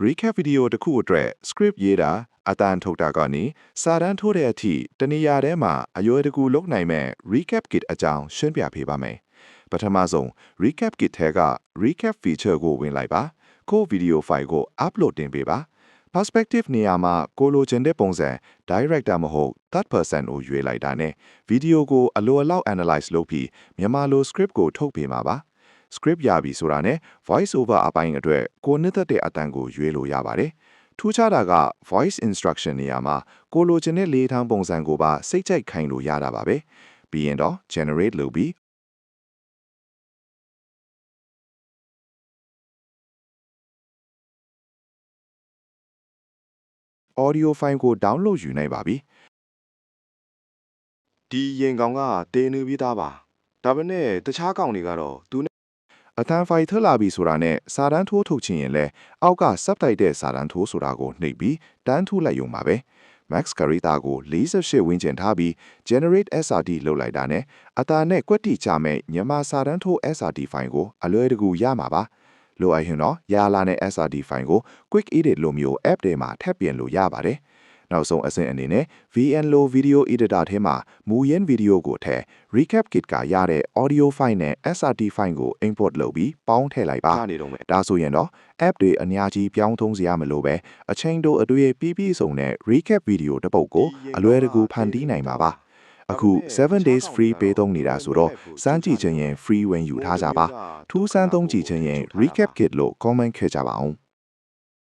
recap video တစ်ခုအတွက် script ရေးတာအတန်ထုတ်တာကနေစာတန်းထိုးတဲ့အထိတနေရာထဲမှာအရွယ်တကူလုပ်နိုင်မဲ့ recap kit အကြောင်းရှင်းပြပေးပါမယ်ပထမဆုံး recap kit ထဲက recap feature ကိုဝင်လိုက်ပါကို video file ကို upload တင်ပေးပါ perspective နေရာမှာကိုလိုချင်တဲ့ပုံစံ director မဟုတ် third person ကိုရွေးလိုက်တာနဲ့ video ကိုအလိုအလောက် analyze လုပ်ပြီးမြန်မာလို script ကိုထုတ်ပေးမှာပါscript ရပြီဆိုတာနဲ့ voice over အပိုင်းအတွက်ကိုနှစ်သက်တဲ့အတန်ကိုရွေးလို့ရပါတယ်။ထူးခြားတာက voice instruction နေရာမှာကိုလိုချင်တဲ့လေးထောင်ပုံစံကိုပါစိတ်ကြိုက်ခိုင်းလို့ရတာပါပဲ။ပြီးရင်တော့ generate လုပ်ပြီး audio file ကို download ယူနိုင်ပါပြီ။ဒီရင်ကောင်ကတေနေပြီးသားပါ။ဒါပေမဲ့တခြားကောင်တွေကတော့သူအတန်ဖိုင်ထလာပြီဆိုတာနဲ့စာတန်းထိုးထုတ်ချင်ရင်လဲအောက်က subtitle စာတန်းထိုးဆိုတာကိုနှိပ်ပြီးတန်းထိုးလိုက်ရုံပါပဲ Max Carita ကို48ဝန်းကျင်ထားပြီး generate SRT လုပ်လိုက်တာနဲ့အတာနဲ့ကွက်တိချမဲ့မြန်မာစာတန်းထိုး SRT ဖိုင်ကိုအလွယ်တကူရမှာပါလိုအပ်ရင်တော့ရလာတဲ့ SRT ဖိုင်ကို quick edit လိုမျိုး app တွေမှာထည့်ပြင်လို့ရပါတယ်နောက်ဆုံးအဆင့်အနေနဲ့ VNLO video editor ထဲမှာမူရင်း video ကိုထည့် recap kit ကရတဲ့ audio file နဲ့ SRT file ကို import လုပ်ပြီးပေါင်းထည့်လိုက်ပါဒါဆိုရင်တော့ app တွေအများကြီးပြောင်းထုံးစရာမလိုပဲအချိန်တိုအတွေ့ပြီးပြီးစုံတဲ့ recap video တစ်ပုဒ်ကိုအလွယ်တကူဖန်တီးနိုင်မှာပါအခု7 days free ပေးသုံးနေတာဆိုတော့စမ်းကြည့်ခြင်းရင် free ဝင်ယူထားကြပါထူးဆန်းသုံးကြည့်ခြင်းရင် recap kit လို့ comment ခဲ့ကြပါအောင်